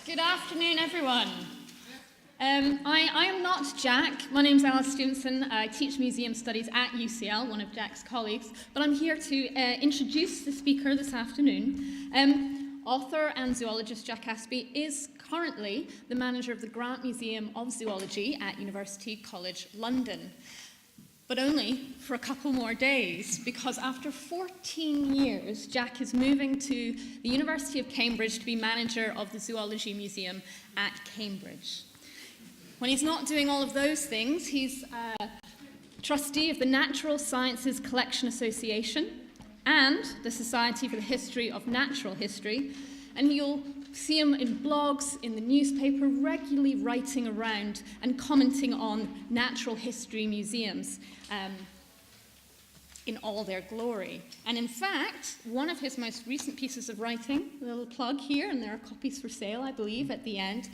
Good afternoon, everyone. I am not Jack. My name's Alice Stevenson. I teach museum studies at UCL, one of Jack's colleagues, but I'm here to introduce the speaker this afternoon. Author and zoologist Jack Ashby is currently the manager of the Grant Museum of Zoology at University College London. But only for a couple more days, because after 14 years, Jack is moving to the University of Cambridge to be manager of the Zoology Museum at Cambridge. When he's not doing all of those things, he's trustee of the Natural Sciences Collection Association and the Society for the History of Natural History, and you'll see him in blogs, in the newspaper, regularly writing around and commenting on natural history museums in all their glory. And in fact, one of his most recent pieces of writing, a little plug here, and there are copies for sale, I believe, at the end,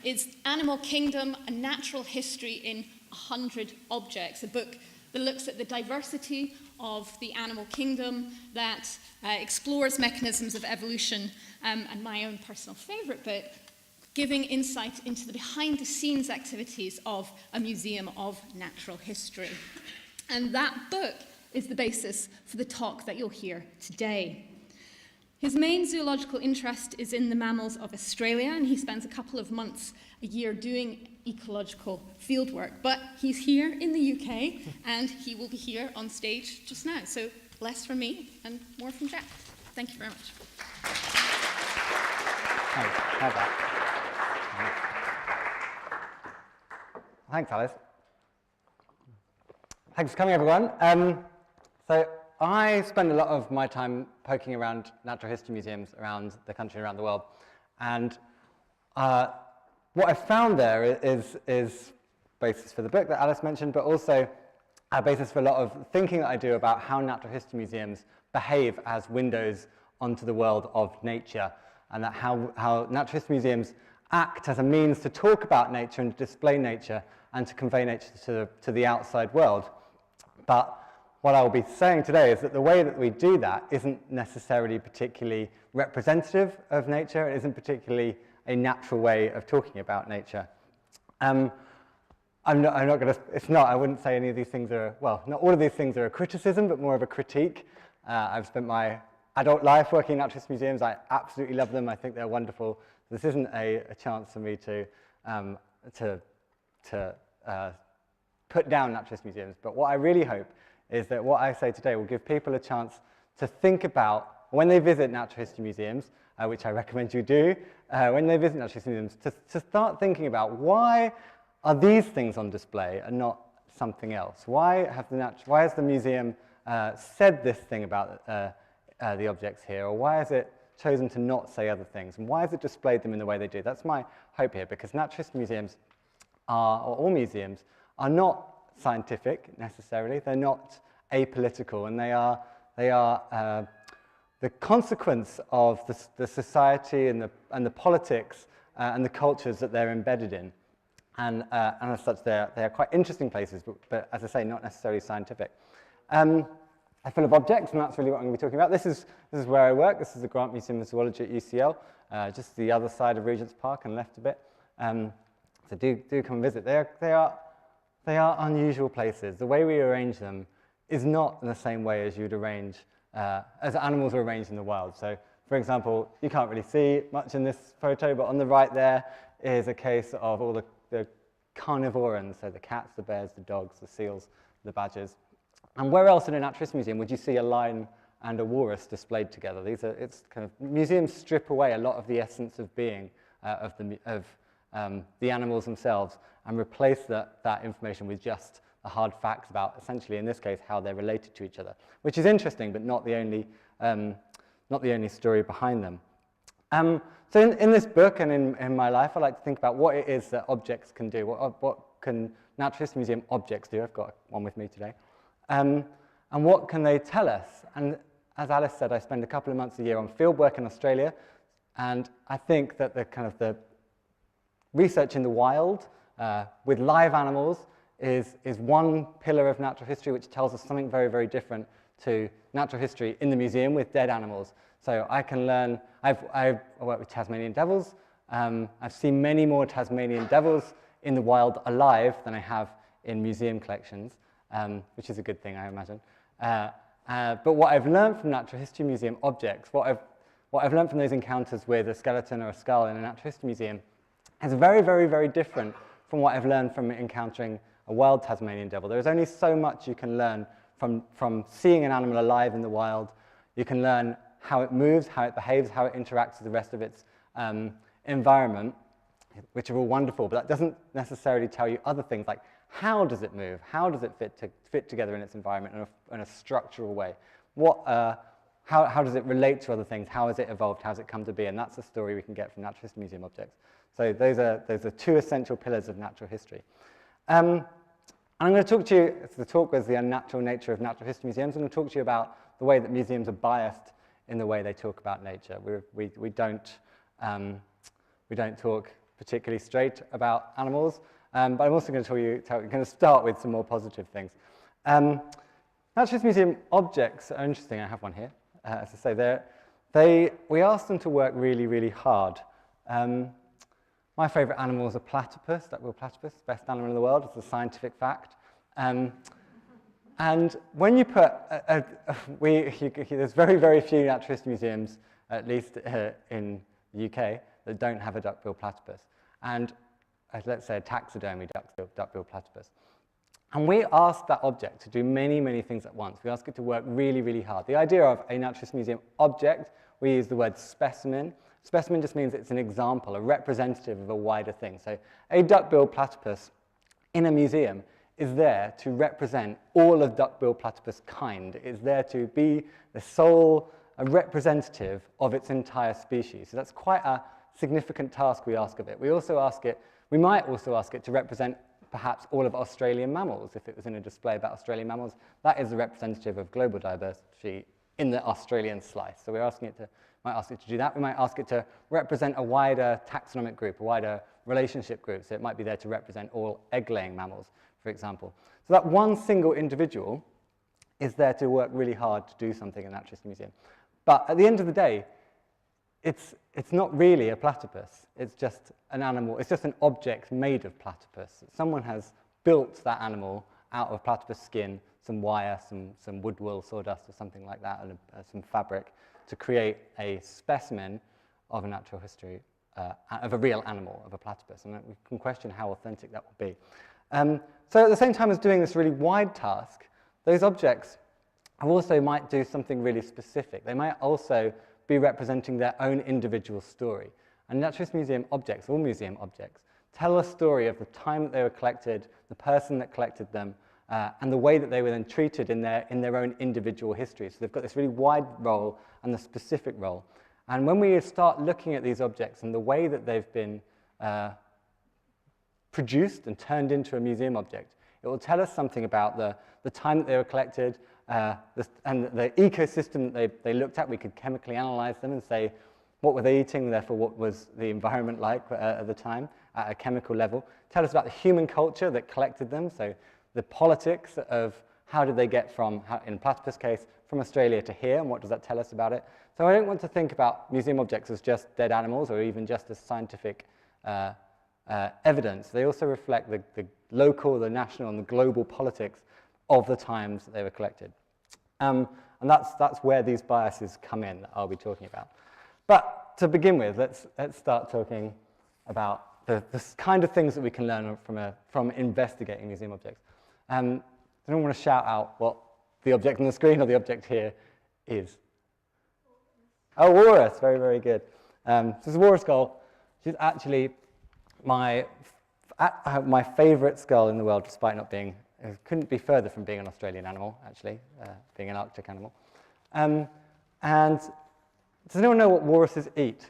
is Animal Kingdom, A Natural History in 100 Objects, a book that looks at the diversity of the animal kingdom, that explores mechanisms of evolution, and my own personal favorite bit, giving insight into the behind-the-scenes activities of a museum of natural history. And that book is the basis for the talk that you'll hear today. His main zoological interest is in the mammals of Australia, and he spends a couple of months a year doing ecological fieldwork. But he's here in the UK, and he will be here on stage just now. So less from me and more from Jack. Thank you very much. Thanks, Alice. Thanks for coming, everyone. So I spend a lot of my time poking around natural history museums around the country and around the world. And what I've found there is basis for the book that Alice mentioned, but also a basis for a lot of thinking that I do about how natural history museums behave as windows onto the world of nature, and that how natural history museums act as a means to talk about nature and to display nature and to convey nature to the outside world. But what I'll be saying today is that the way that we do that isn't necessarily particularly representative of nature. It isn't particularly a natural way of talking about nature. I'm not going to, it's not, I wouldn't say any of these things are, well, not all of these things are a criticism, but more of a critique. I've spent my adult life working in natural history museums. I absolutely love them. I think they're wonderful. This isn't a chance for me to put down natural history museums, but what I really hope is that what I say today will give people a chance to think about, when they visit natural history museums, which I recommend you do, when they visit natural history museums, to start thinking about why are these things on display and not something else? Why has the museum said this thing about the objects here, or why has it chosen to not say other things, and why has it displayed them in the way they do? That's my hope here, because natural history museums or all museums are not scientific necessarily. They're not apolitical, and they are the consequence of the society and the politics and the cultures that they're embedded in. And as such, they are quite interesting places, but as I say, not necessarily scientific. They're full of objects, and that's really what I'm going to be talking about. This is where I work. This is the Grant Museum of Zoology at UCL, just the other side of Regent's Park and left a bit. So do come and visit. They are unusual places. The way we arrange them is not in the same way as you'd arrange, as animals are arranged in the wild. So, for example, you can't really see much in this photo, but on the right there is a case of all the carnivorans, so the cats, the bears, the dogs, the seals, the badgers. And where else in a natural history museum would you see a lion and a walrus displayed together? It's kind of, museums strip away a lot of the essence of being of the animals themselves and replace that information with just the hard facts about, essentially, in this case, how they're related to each other, which is interesting, but not the only story behind them. So in this book and in my life, I like to think about what it is that objects can do. What can natural history museum objects do? I've got one with me today. And what can they tell us? And as Alice said, I spend a couple of months a year on field work in Australia, and I think that the research in the wild with live animals is one pillar of natural history which tells us something very, very different to natural history in the museum with dead animals. So I can learn, I work with Tasmanian devils, I've seen many more Tasmanian devils in the wild alive than I have in museum collections, which is a good thing, I imagine. But what I've learned from natural history museum objects, what I've learned from those encounters with a skeleton or a skull in a natural history museum is very, very, very different from what I've learned from encountering a wild Tasmanian devil. There is only so much you can learn from seeing an animal alive in the wild. You can learn how it moves, how it behaves, how it interacts with the rest of its environment, which are all wonderful, but that doesn't necessarily tell you other things like how does it move, how does it fit together in its environment in a structural way, how does it relate to other things, how has it evolved, how has it come to be, and that's a story we can get from natural history museum objects. So those are two essential pillars of natural history. And I'm going to talk to you, the talk was the unnatural nature of natural history museums. I'm going to talk to you about the way that museums are biased in the way they talk about nature. We don't talk particularly straight about animals, but I'm also going to start with some more positive things. Natural history museum objects are interesting. I have one here. As I say, we asked them to work really, really hard. My favourite animal is a platypus, duck-billed platypus, best animal in the world. It's a scientific fact. And when you put, there's very, very few natural history museums, at least in the UK, that don't have a duck-billed platypus. And let's say a taxidermy duck-billed platypus. And we asked that object to do many, many things at once. We asked it to work really, really hard. The idea of a natural history museum object, we use the word specimen. Specimen just means it's an example, a representative of a wider thing. So a duck-billed platypus in a museum is there to represent all of duck-billed platypus kind. It's there to be the sole representative of its entire species. So that's quite a significant task we ask of it. We might also ask it to represent perhaps all of Australian mammals. If it was in a display about Australian mammals, that is a representative of global diversity in the Australian slice. So might ask it to do that. We might ask it to represent a wider taxonomic group, a wider relationship group. So it might be there to represent all egg-laying mammals, for example. So that one single individual is there to work really hard to do something in the Natural History Museum. But at the end of the day, it's not really a platypus. It's just an animal. It's just an object made of platypus. Someone has built that animal out of platypus skin, some wire, some wood wool, sawdust, or something like that, and some fabric, to create a specimen of a natural history, of a real animal, of a platypus. And we can question how authentic that will be. So at the same time as doing this really wide task, those objects also might do something really specific. They might also be representing their own individual story. And Natural History Museum objects, all museum objects, tell a story of the time that they were collected, the person that collected them, and the way that they were then treated in their own individual history. So they've got this really wide role and the specific role. And when we start looking at these objects and the way that they've been produced and turned into a museum object, it will tell us something about the time that they were collected and the ecosystem that they looked at. We could chemically analyze them and say, what were they eating, therefore what was the environment like at the time at a chemical level. Tell us about the human culture that collected them, so the politics of how did they get from, in platypus case, from Australia to here, and what does that tell us about it. So I don't want to think about museum objects as just dead animals or even just as scientific evidence. They also reflect the local, the national, and the global politics of the times that they were collected. And that's where these biases come in that I'll be talking about. But to begin with, let's start talking about the kind of things that we can learn from investigating museum objects. I don't want to shout out what the object on the screen or the object here is. Oh, walrus, very, very good. This is a walrus skull. She's actually my favorite skull in the world, despite not being, it couldn't be further from being an Australian animal, actually, being an Arctic animal. And does anyone know what walruses eat?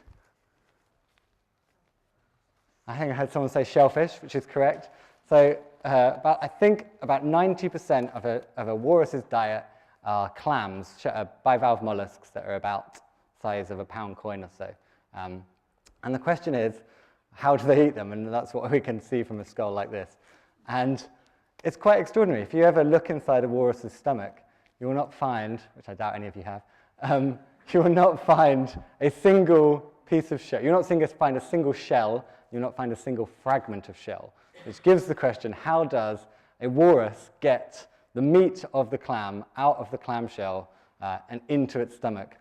I think I heard someone say shellfish, which is correct. So I think about 90% of a walrus's diet are clams, bivalve mollusks that are about the size of a pound coin or so. And the question is, how do they eat them? And that's what we can see from a skull like this. And it's quite extraordinary. If you ever look inside a walrus's stomach, you will not find, which I doubt any of you have, you will not find a single piece of shell. You're not seeing us find a single shell. You'll not find a single fragment of shell, which gives the question, how does a walrus get the meat of the clam out of the clamshell and into its stomach?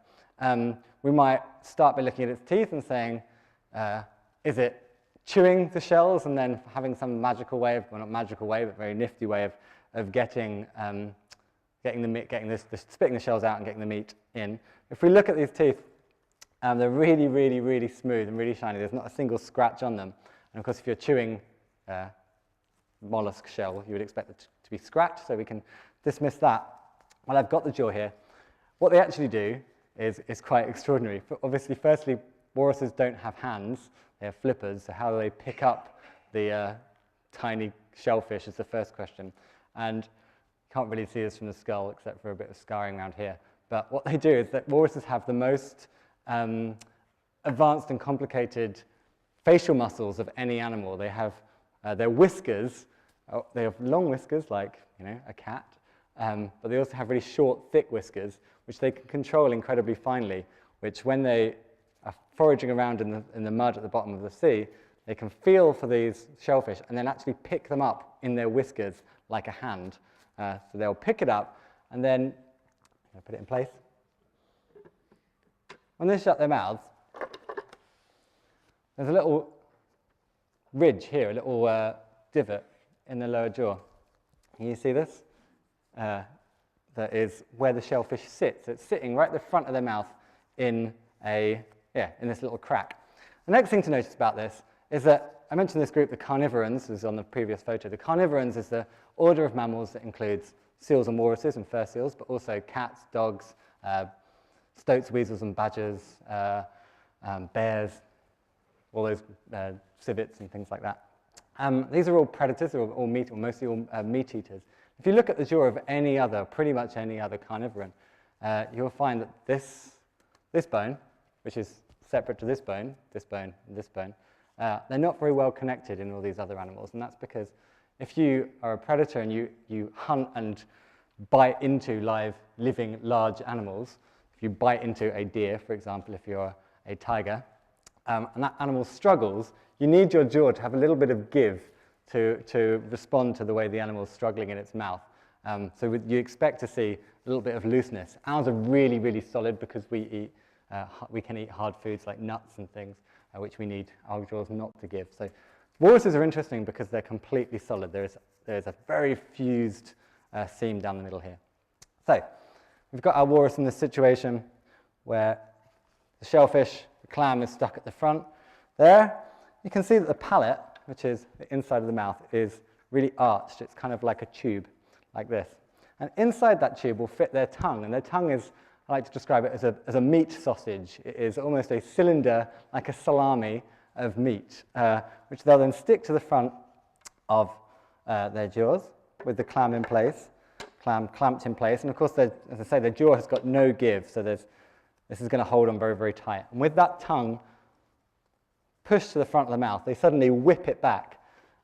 We might start by looking at its teeth and saying, is it chewing the shells and then having some magical way of, well, not magical way, but very nifty way of getting the meat, spitting the shells out and getting the meat in. If we look at these teeth, they're really, really, really smooth and really shiny. There's not a single scratch on them. And of course, if you're chewing mollusk shell, you would expect it to be scratched, so we can dismiss that. Well, I've got the jaw here. What they actually do is quite extraordinary. Obviously, firstly, walruses don't have hands. They have flippers, so how do they pick up the tiny shellfish is the first question. And you can't really see this from the skull, except for a bit of scarring around here. But what they do is that walruses have the most advanced and complicated facial muscles of any animal. They have their whiskers. They have long whiskers, like a cat, but they also have really short, thick whiskers, which they can control incredibly finely, which when they are foraging around in the mud at the bottom of the sea, they can feel for these shellfish and then actually pick them up in their whiskers like a hand. So they'll pick it up and then put it in place. When they shut their mouths, there's a little ridge here, a little divot in the lower jaw. Can you see this? That is where the shellfish sits. It's sitting right at the front of their mouth in this little crack. The next thing to notice about this is that I mentioned this group, the carnivorans, as on the previous photo. The carnivorans is the order of mammals that includes seals and walruses and fur seals, but also cats, dogs, stoats, weasels and badgers, bears, all those civets and things like that. These are all predators, or mostly all meat eaters. If you look at the jaw of pretty much any other carnivoran, you'll find that this bone, which is separate to this bone, and this bone, they're not very well connected in all these other animals, and that's because if you are a predator and you hunt and bite into living, large animals, if you bite into a deer, for example, if you're a tiger, and that animal struggles, you need your jaw to have a little bit of give to respond to the way the animal is struggling in its mouth. So you expect to see a little bit of looseness. Ours are really, really solid because we can eat hard foods like nuts and things, which we need our jaws not to give. So walruses are interesting because they're completely solid. There's a very fused seam down the middle here. So we've got our walrus in this situation where the shellfish, the clam, is stuck at the front. There, you can see that the palate, which is the inside of the mouth, is really arched. It's kind of like a tube, like this. And inside that tube will fit their tongue, and their tongue is, I like to describe it as a meat sausage. It is almost a cylinder, like a salami of meat, which they'll then stick to the front of their jaws with the clam in place, clam clamped in place. And of course, as I say, their jaw has got no give, so this is going to hold on very, very tight. And with that tongue pushed to the front of the mouth, they suddenly whip it back,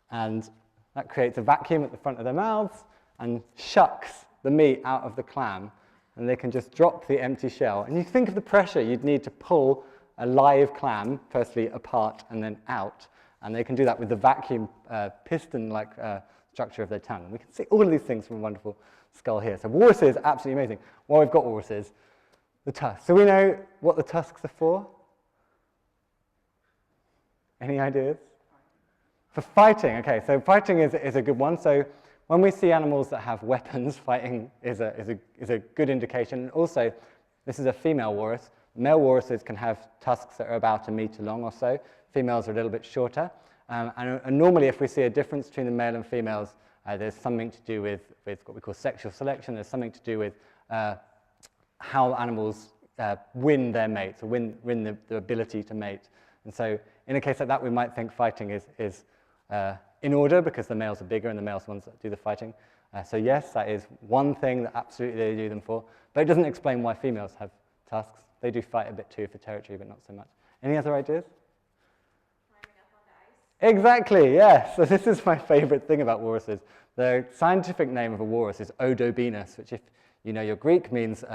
and that creates a vacuum at the front of their mouths and shucks the meat out of the clam, and they can just drop the empty shell. And you think of the pressure you'd need to pull a live clam, firstly apart and then out, and they can do that with the vacuum piston-like structure of their tongue. And we can see all of these things from a wonderful skull here. So walruses, absolutely amazing. While we've got walruses, the tusks. So we know what the tusks are for? Any ideas? For fighting, okay, so fighting is a good one. So when we see animals that have weapons, fighting is a good indication. And also, this is a female walrus. Male walruses can have tusks that are about 1 meter long or so. Females are a little bit shorter. And normally, if we see a difference between the male and females, there's something to do with what we call sexual selection. There's something to do with how animals win their mates, or win the ability to mate. And so in a case like that, we might think fighting is in order because the males are bigger and the males are the ones that do the fighting. So yes, that is one thing that absolutely they do them for. But it doesn't explain why females have tusks. They do fight a bit too for territory, but not so much. Any other ideas? Climbing up on the ice. Exactly, yes. So this is my favorite thing about walruses. The scientific name of a walrus is Odobenus, which, if you know your Greek, means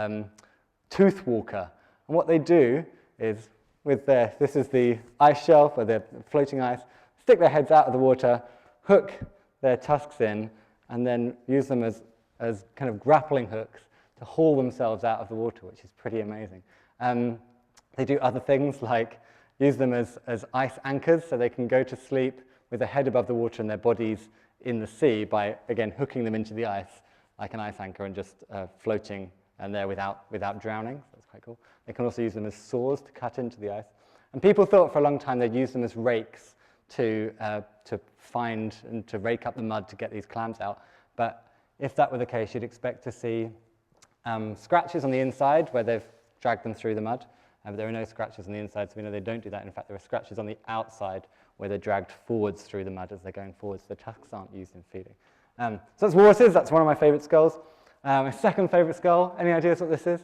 tooth walker. And what they do is with this is the ice shelf or the floating ice, stick their heads out of the water, hook their tusks in, and then use them as kind of grappling hooks to haul themselves out of the water, which is pretty amazing. They do other things like use them as ice anchors, so they can go to sleep with their head above the water and their bodies in the sea by, again, hooking them into the ice like an ice anchor and just floating and there without drowning. So that's quite cool. They can also use them as saws to cut into the ice. And people thought for a long time they'd use them as rakes to find and to rake up the mud to get these clams out. But if that were the case, you'd expect to see scratches on the inside where they've dragged them through the mud. But there are no scratches on the inside, so we know they don't do that. In fact, there are scratches on the outside where they're dragged forwards through the mud as they're going forwards. The tusks aren't used in feeding. So that's walruses. That's one of my favorite skulls. My second favorite skull, any ideas what this is?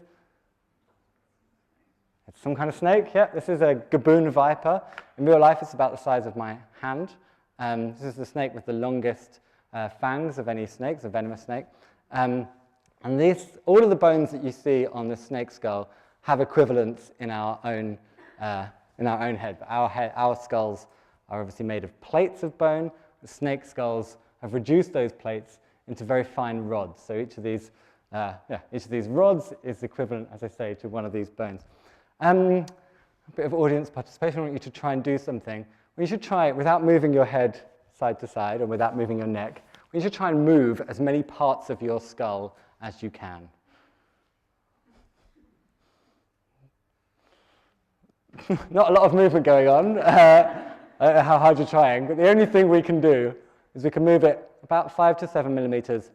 It's some kind of snake. Yeah, this is a gaboon viper. In real life, it's about the size of my hand. This is the snake with the longest fangs of any snakes, a venomous snake. And all of the bones that you see on the snake skull have equivalents in our own head. But our skulls are obviously made of plates of bone. The snake skulls have reduced those plates into very fine rods. So each of these rods is equivalent, as I say, to one of these bones. A bit of audience participation. I want you to try and do something. You should try, without moving your head side to side or without moving your neck, you should try and move as many parts of your skull as you can. Not a lot of movement going on. I don't know how hard you're trying, but the only thing we can do is we can move it about 5 to 7 millimeters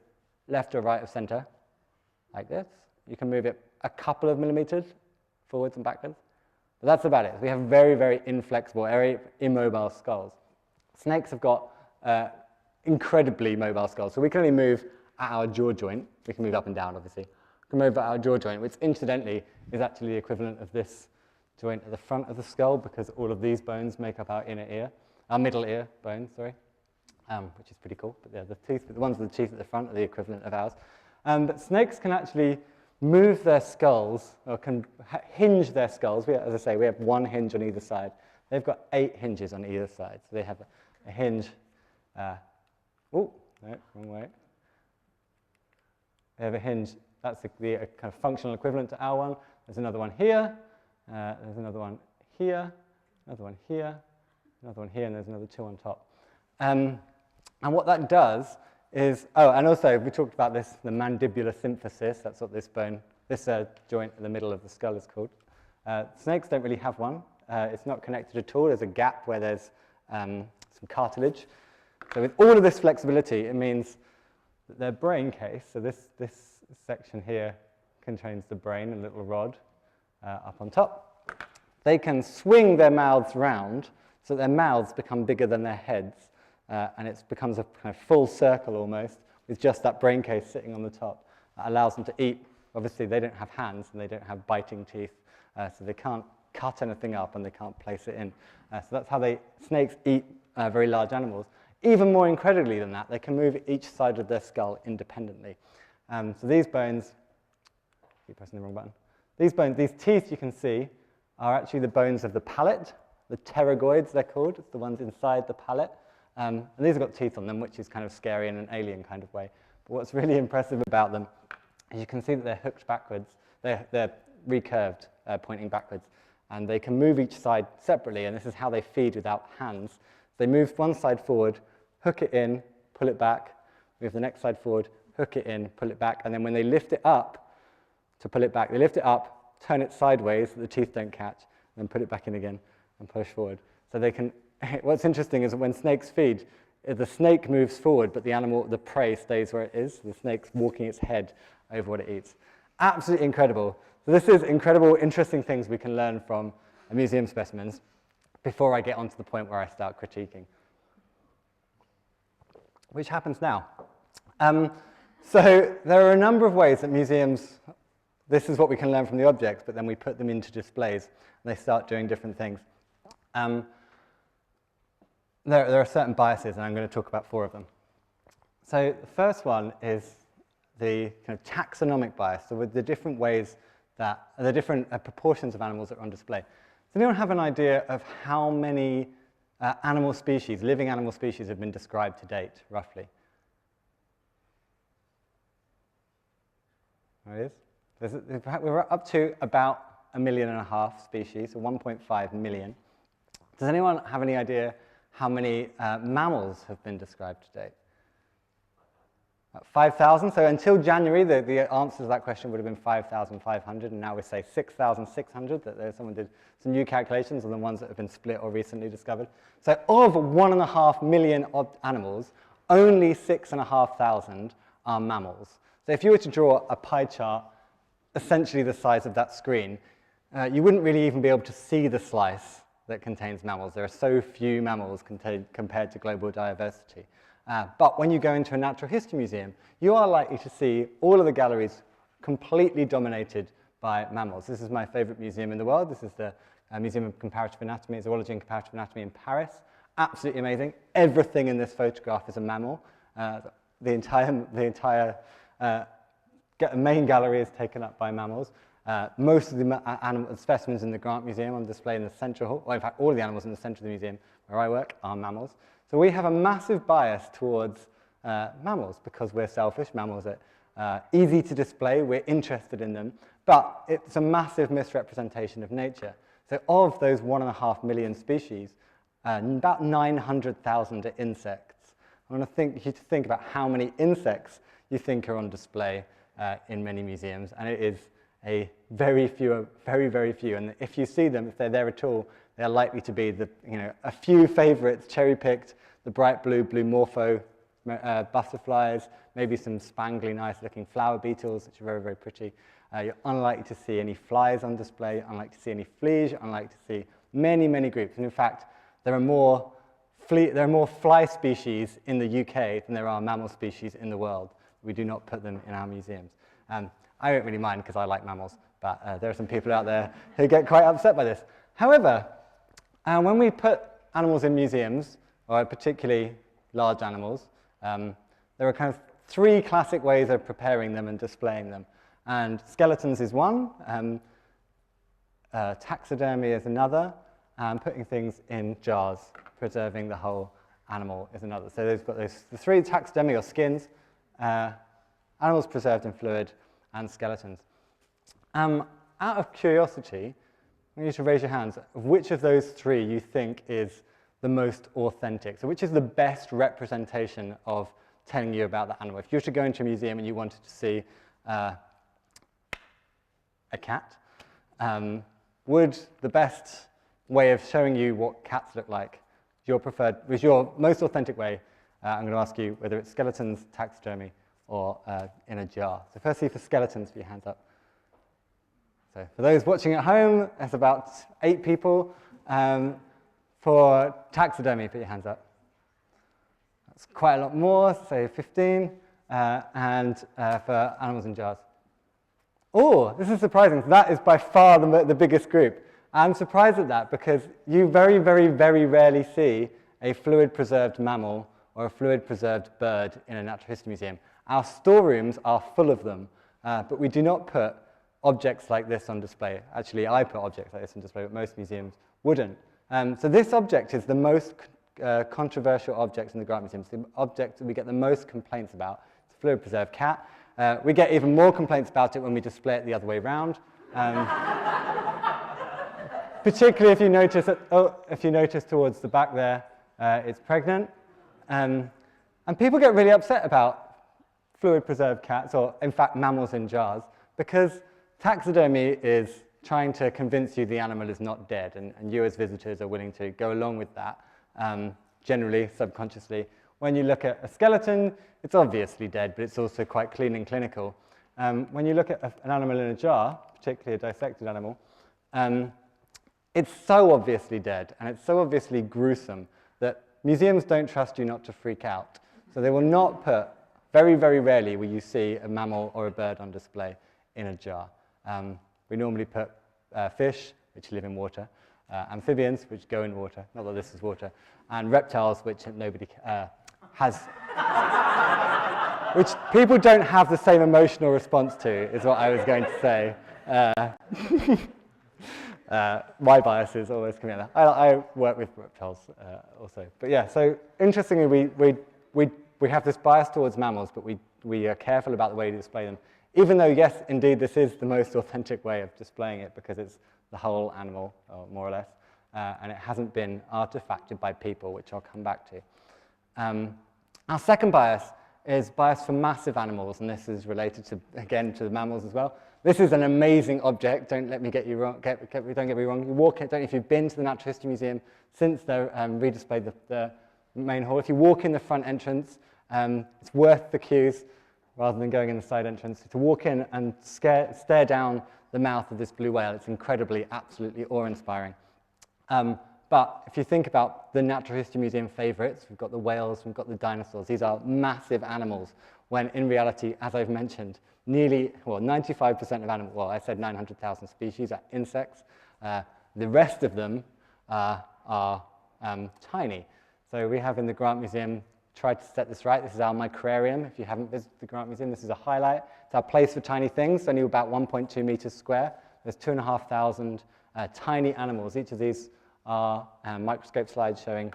left or right of center, like this. You can move it a couple of millimeters forwards and backwards. But that's about it. We have very, very inflexible, very immobile skulls. Snakes have got incredibly mobile skulls. So we can only move at our jaw joint. We can move up and down, obviously. We can move at our jaw joint, which incidentally is actually the equivalent of this joint at the front of the skull, because all of these bones make up our inner ear, our middle ear bones, sorry, which is pretty cool. But yeah, the ones with the teeth at the front are the equivalent of ours. But snakes can actually move their skulls, or can hinge their skulls. As I say, we have one hinge on either side. They've got 8 hinges on either side. So they have a hinge. No, wrong way. They have a hinge. That's the kind of functional equivalent to our one. There's another one here. There's another one here. Another one here. Another one here. And there's another 2 on top. And what that does is, and also we talked about this, the mandibular symphysis. That's what this bone, this joint in the middle of the skull is called. Snakes don't really have one. It's not connected at all. There's a gap where there's some cartilage. So with all of this flexibility, it means that their brain case, so this section here contains the brain, a little rod up on top. They can swing their mouths round so that their mouths become bigger than their heads. And it becomes a kind of full circle almost, with just that brain case sitting on the top. That allows them to eat. Obviously, they don't have hands and they don't have biting teeth, so they can't cut anything up and they can't place it in. So that's how snakes eat very large animals. Even more incredibly than that, they can move each side of their skull independently. So these bones, keep pressing the wrong button. These teeth you can see are actually the bones of the palate, the pterygoids they're called. It's the ones inside the palate. And these have got teeth on them, which is kind of scary in an alien kind of way. But what's really impressive about them is you can see that they're hooked backwards. They're recurved, pointing backwards. And they can move each side separately, and this is how they feed without hands. They move one side forward, hook it in, pull it back, move the next side forward, hook it in, pull it back, and then when they lift it up to pull it back, they lift it up, turn it sideways so the teeth don't catch, and then put it back in again and push forward. So they can. What's interesting is that when snakes feed, the snake moves forward, but the prey stays where it is. The snake's walking its head over what it eats. Absolutely incredible. So this is incredible, interesting things we can learn from museum specimens before I get on to the point where I start critiquing, which happens now. So there are a number of ways that museums, this is what we can learn from the objects, but then we put them into displays, and they start doing different things. There are certain biases, and I'm going to talk about 4 of them. So the first one is the kind of taxonomic bias, so with the different ways that, the different proportions of animals that are on display. anyone have an idea of how many animal species, living animal species, have been described to date, roughly? There it is. We're up to about 1.5 million species, or 1.5 million. Does anyone have any idea how many mammals have been described to date? 5,000. So until January, the answer to that question would have been 5,500, and now we say 6,600. That someone did some new calculations on the ones that have been split or recently discovered. So of 1.5 million animals, only 6,500 are mammals. So if you were to draw a pie chart, essentially the size of that screen, you wouldn't really even be able to see the slice that contains mammals. There are so few mammals compared to global diversity. But when you go into a natural history museum, you are likely to see all of the galleries completely dominated by mammals. This is my favorite museum in the world. This is the Museum of Comparative Anatomy, Zoology and Comparative Anatomy in Paris. Absolutely amazing. Everything in this photograph is a mammal. The entire main gallery is taken up by mammals. Most of the specimens in the Grant Museum on display in the central hall, well, in fact, all of the animals in the center of the museum where I work are mammals. So we have a massive bias towards mammals because we're selfish. Mammals are easy to display. We're interested in them. But it's a massive misrepresentation of nature. So of those 1.5 million species, about 900,000 are insects. I want you to think about how many insects you think are on display in many museums, and it is a very, very few. And if you see them, if they're there at all, they're likely to be a few favorites, cherry-picked, the bright blue morpho butterflies, maybe some spangly, nice-looking flower beetles, which are very, very pretty. You're unlikely to see any flies on display, unlikely to see any fleas, you're unlikely to see many, many groups. And in fact, there are more fly species in the UK than there are mammal species in the world. We do not put them in our museums. I don't really mind because I like mammals, but there are some people out there who get quite upset by this. However, when we put animals in museums, or particularly large animals, there are kind of three classic ways of preparing them and displaying them. And skeletons is one, taxidermy is another, and putting things in jars, preserving the whole animal is another. So they've got the three: taxidermy or skins, animals preserved in fluid, and skeletons. Out of curiosity, I want you to raise your hands of which of those three you think is the most authentic. So which is the best representation of telling you about the animal? If you were to go into a museum and you wanted to see a cat, would the best way of showing you what cats look like, was your most authentic way? I'm going to ask you whether it's skeletons, taxidermy, or in a jar. So firstly, for skeletons, put your hands up. So for those watching at home, that's about 8 people. For taxidermy, put your hands up. That's quite a lot more, say 15. And for animals in jars. Oh, this is surprising. That is by far the biggest group. I'm surprised at that because you very, very, very rarely see a fluid-preserved mammal or a fluid-preserved bird in a natural history museum. Our storerooms are full of them, but we do not put objects like this on display. Actually, I put objects like this on display, but most museums wouldn't. So this object is the most controversial object in the Grant Museum. It's the object that we get the most complaints about. It's a fluid-preserved cat. We get even more complaints about it when we display it the other way around. Particularly if you notice towards the back there, it's pregnant. And people get really upset about fluid-preserved cats, or in fact mammals in jars, because taxidermy is trying to convince you the animal is not dead, and you as visitors are willing to go along with that, generally, subconsciously. When you look at a skeleton, it's obviously dead, but it's also quite clean and clinical. When you look at an animal in a jar, particularly a dissected animal, it's so obviously dead, and it's so obviously gruesome that museums don't trust you not to freak out. So they will not put, very, very rarely will you see a mammal or a bird on display in a jar. We normally put fish, which live in water, amphibians, which go in water, not that this is water, and reptiles, which nobody has, which people don't have the same emotional response to, is what I was going to say. My biases always come in there. I work with reptiles also. But yeah, so interestingly, we have this bias towards mammals, but we are careful about the way we display them. Even though, yes, indeed, this is the most authentic way of displaying it because it's the whole animal, or more or less, and it hasn't been artifacted by people, which I'll come back to. Our second bias is bias for massive animals, and this is related to, again, to the mammals as well. This is an amazing object. Don't let me get you wrong. Don't get me wrong. You walk in. Don't know if you've been to the Natural History Museum since they redisplayed the main hall. If you walk in the front entrance, it's worth the queues rather than going in the side entrance. To walk in and stare down the mouth of this blue whale, it's incredibly, absolutely awe-inspiring. But if you think about the Natural History Museum favorites, we've got the whales, we've got the dinosaurs. These are massive animals, when in reality, as I've mentioned, nearly, well, 95% of animals, well, I said 900,000 species are insects. The rest of them are tiny. So we have in the Grant Museum tried to set this right. This is our micrarium. If you haven't visited the Grant Museum, this is a highlight. It's our place for tiny things, only about 1.2 meters square. There's 2,500 tiny animals. Each of these are microscope slides showing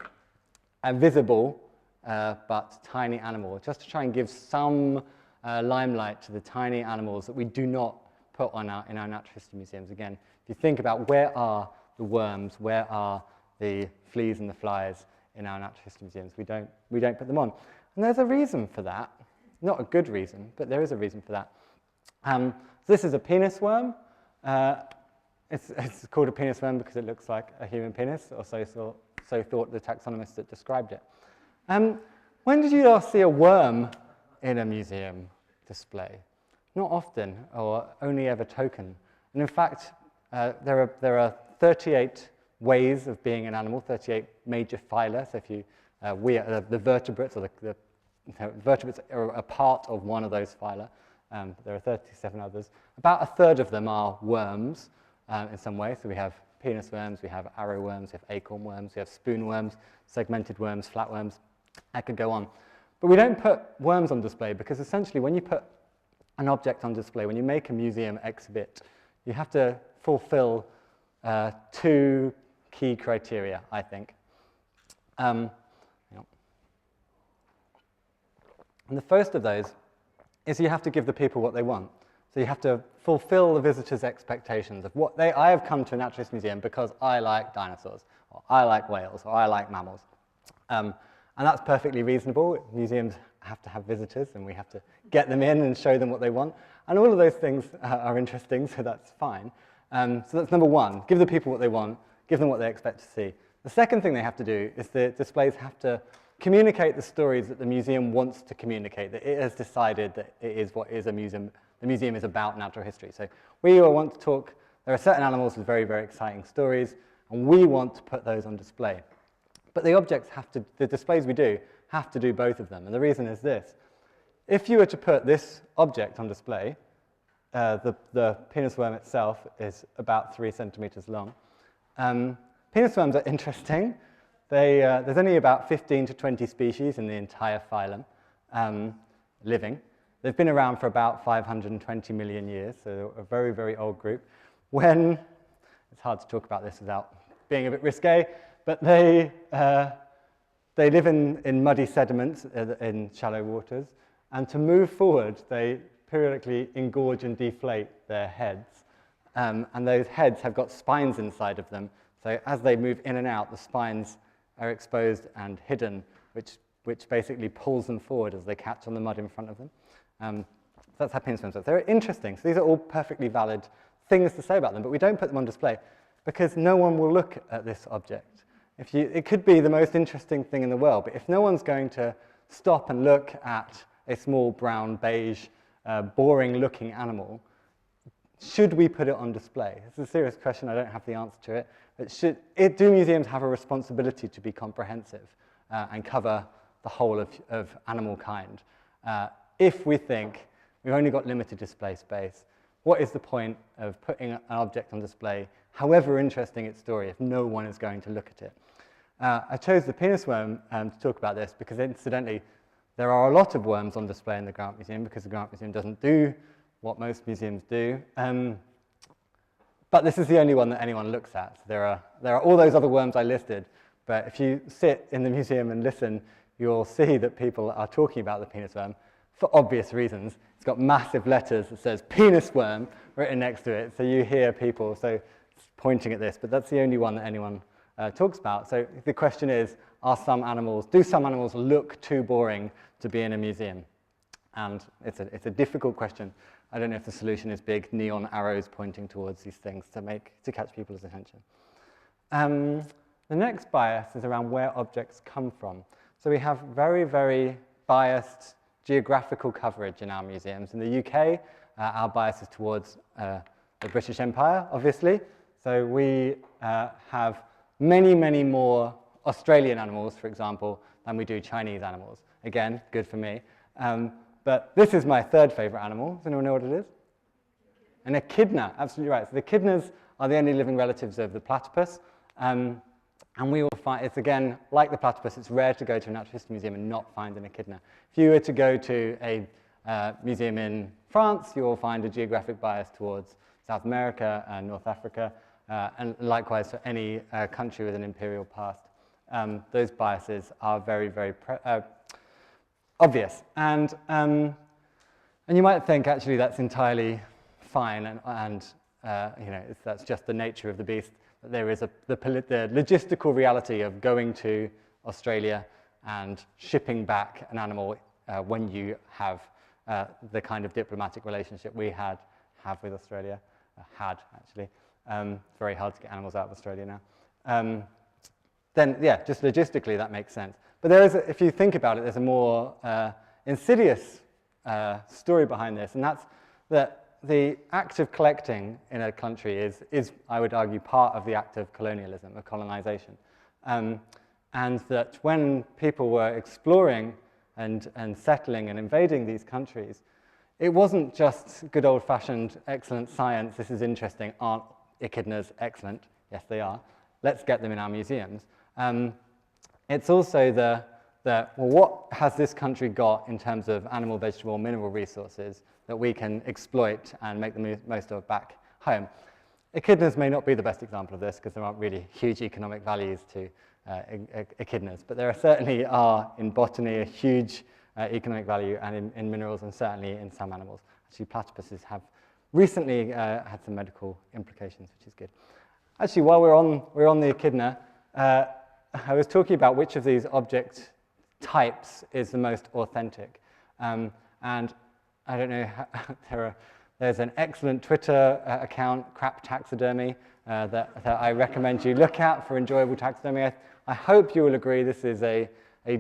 a visible but tiny animal, just to try and give some limelight to the tiny animals that we do not put on in our natural history museums. Again, if you think about where are the worms, where are the fleas and the flies in our natural history museums, we don't put them on. And there's a reason for that. Not a good reason, but there is a reason for that. This is a penis worm. It's called a penis worm because it looks like a human penis, or so thought the taxonomists that described it. When did you last see a worm in a museum display? Not often, or only ever token. And in fact, there are 38 ways of being an animal, 38 major phyla. So if you, the vertebrates, or the vertebrates are a part of one of those phyla. There are 37 others. About a third of them are worms in some way. So we have penis worms, we have arrow worms, we have acorn worms, we have spoon worms, segmented worms, flatworms. I could go on. But we don't put worms on display because essentially when you put an object on display, when you make a museum exhibit, you have to fulfill two key criteria, I think. And the first of those is you have to give the people what they want. So you have to fulfill the visitors' expectations of what I have come to a natural history museum because I like dinosaurs, or I like whales, or I like mammals. And that's perfectly reasonable. Museums have to have visitors, and we have to get them in and show them what they want. And all of those things are interesting, so that's fine. So that's number one, give the people what they want, give them what they expect to see. The second thing they have to do is the displays have to communicate the stories that the museum wants to communicate, that it has decided that it is what is a museum. The museum is about natural history. So we want to talk, there are certain animals with very, very exciting stories, and we want to put those on display. But the objects have to, the displays we do, have to do both of them. And the reason is this. If you were to put this object on display, the penis worm itself is about 3 centimeters long. Penis worms are interesting. There's only about 15 to 20 species in the entire phylum living. They've been around for about 520 million years, so a very, very old group. When, it's hard to talk about this without being a bit risque, but they live in muddy sediments in shallow waters, and to move forward, they periodically engorge and deflate their heads. And those heads have got spines inside of them, so as they move in and out, the spines are exposed and hidden, which basically pulls them forward as they catch on the mud in front of them. So that's how penis worms work. They're interesting. So these are all perfectly valid things to say about them, but we don't put them on display because no one will look at this object. It could be the most interesting thing in the world, but if no one's going to stop and look at a small brown, beige, boring-looking animal, should we put it on display? It's a serious question. I don't have the answer to it. Do museums have a responsibility to be comprehensive and cover the whole of animal kind? If we think we've only got limited display space, what is the point of putting an object on display, however interesting its story, if no one is going to look at it? I chose the penis worm to talk about this because, incidentally, there are a lot of worms on display in the Grant Museum because the Grant Museum doesn't do what most museums do. But this is the only one that anyone looks at. There are all those other worms I listed, but if you sit in the museum and listen, you'll see that people are talking about the penis worm for obvious reasons. It's got massive letters that says penis worm written next to it, so you hear people pointing at this, but that's the only one that anyone talks about. So the question is, do some animals look too boring to be in a museum? And it's a difficult question. I don't know if the solution is big neon arrows pointing towards these things to catch people's attention. The next bias is around where objects come from. So we have very, very biased geographical coverage in our museums. In the UK, our bias is towards the British Empire, obviously. So we have many, many more Australian animals, for example, than we do Chinese animals. Again, good for me. But this is my third favorite animal. Does anyone know what it is? An echidna, absolutely right. So the echidnas are the only living relatives of the platypus. And we will find, it's again, like the platypus, it's rare to go to a natural history museum and not find an echidna. If you were to go to a museum in France, you will find a geographic bias towards South America and North Africa, and likewise for any country with an imperial past. Those biases are very, very obvious. And you might think, actually, that's entirely fine, and you know, that's just the nature of the beast. There is the logistical reality of going to Australia and shipping back an animal when you have the kind of diplomatic relationship we have with Australia. Actually. It's very hard to get animals out of Australia now. Then, yeah, just logistically that makes sense. But there is, if you think about it, there's a more insidious story behind this, and that's that the act of collecting in a country is, I would argue, part of the act of colonialism, of colonization. And that when people were exploring and settling and invading these countries, it wasn't just good old-fashioned excellent science, this is interesting, aren't echidnas excellent? Yes, they are. Let's get them in our museums. It's also well, what has this country got in terms of animal, vegetable, mineral resources that we can exploit and make the most of back home? Echidnas may not be the best example of this because there aren't really huge economic values to echidnas, but there certainly are in botany a huge economic value, and in minerals, and certainly in some animals. Actually, platypuses have recently had some medical implications, which is good. Actually, while we're on the echidna, I was talking about which of these object types is the most authentic. And I don't know, there's an excellent Twitter account, Crap Taxidermy, that I recommend you look at for enjoyable taxidermy. I hope you will agree this is a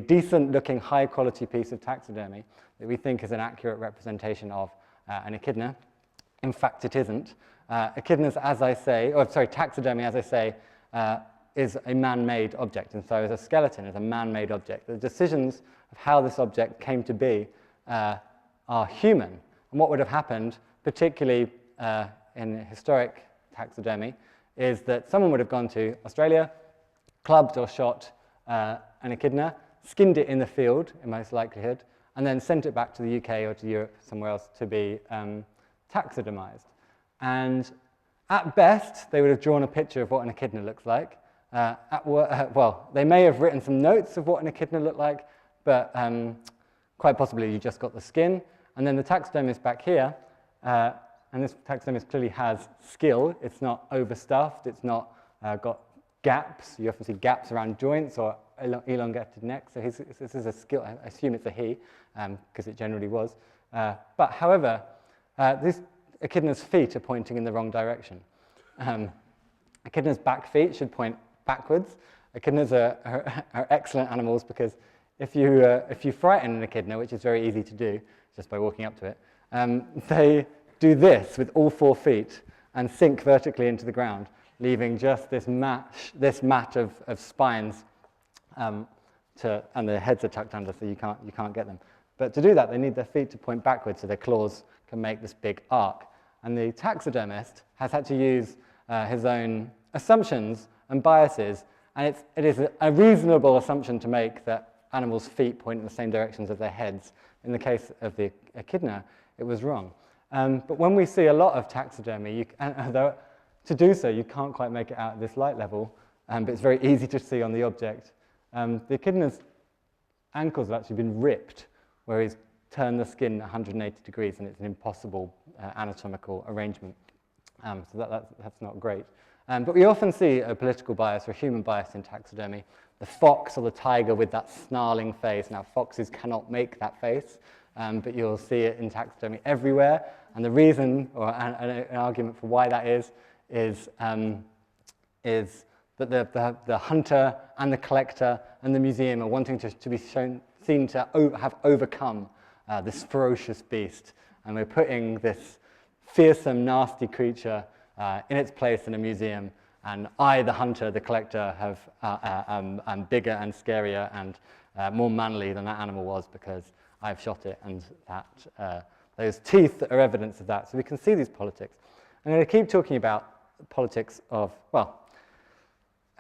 decent-looking, high-quality piece of taxidermy that we think is an accurate representation of an echidna. In fact, it isn't. Echidnas, taxidermy, as I say, is a man-made object, and so is a skeleton is a man-made object. The decisions of how this object came to be are human. And what would have happened, particularly in historic taxidermy, is that someone would have gone to Australia, clubbed or shot an echidna, skinned it in the field, in most likelihood, and then sent it back to the UK or to Europe, somewhere else, to be taxidermized. And at best, they would have drawn a picture of what an echidna looks like. Well, they may have written some notes of what an echidna looked like, but quite possibly you just got the skin. And then the taxidermist back here, and this taxidermist clearly has skill. It's not overstuffed. It's not got gaps. You often see gaps around joints or elongated neck. So this is a skill. I assume it's a he, because it generally was. But however, this echidna's feet are pointing in the wrong direction. Echidna's back feet should point backwards. Echidnas are excellent animals because if you frighten an echidna, which is very easy to do just by walking up to it, they do this with all 4 feet and sink vertically into the ground, leaving just this mat of spines, and their heads are tucked under, so you can't get them. But to do that, they need their feet to point backwards so their claws can make this big arc. And the taxidermist has had to use his own assumptions and biases, and it is a reasonable assumption to make that animals' feet point in the same directions as their heads. In the case of the echidna, it was wrong. But when we see a lot of taxidermy, to do so, you can't quite make it out at this light level, but it's very easy to see on the object. The echidna's ankles have actually been ripped, where he's turned the skin 180 degrees, and it's an impossible anatomical arrangement. So that's not great. But we often see a political bias or a human bias in taxidermy. The fox or the tiger with that snarling face. Now, foxes cannot make that face, but you'll see it in taxidermy everywhere. And the reason, or an argument for why that is that the hunter and the collector and the museum are wanting to be seen to have overcome this ferocious beast. And we're putting this fearsome, nasty creature in its place in a museum. And I, the hunter, the collector, am bigger and scarier and more manly than that animal was because I've shot it, and that those teeth are evidence of that. So we can see these politics. I'm going to keep talking about politics of, well,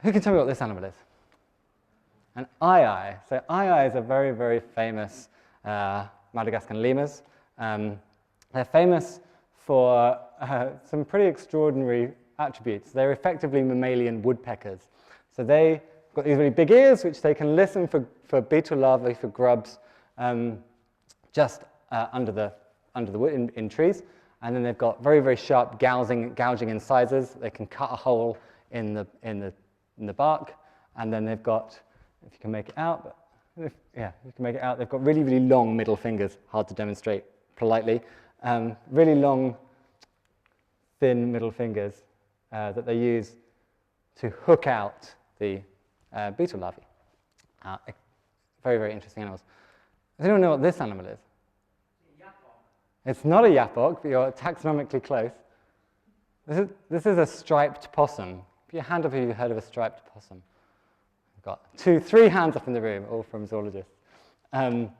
who can tell me what this animal is? An aye-aye. So aye-aye is a very, very famous Madagascan lemurs. They're famous for some pretty extraordinary attributes. They're effectively mammalian woodpeckers. So they've got these really big ears, which they can listen for beetle larvae, for grubs, just under the wood in trees. And then they've got very, very sharp gouging incisors. They can cut a hole in the bark. And then they've got, if you can make it out, you can make it out. They've got really, really long middle fingers, hard to demonstrate politely. Really long, thin middle fingers that they use to hook out the beetle larvae. Very, very interesting animals. Does anyone know what this animal is? It's not a yapok, but you're taxonomically close. This is a striped possum. Put your hand up if you've heard of a striped possum. I've got 3 hands up in the room, all from zoologists. So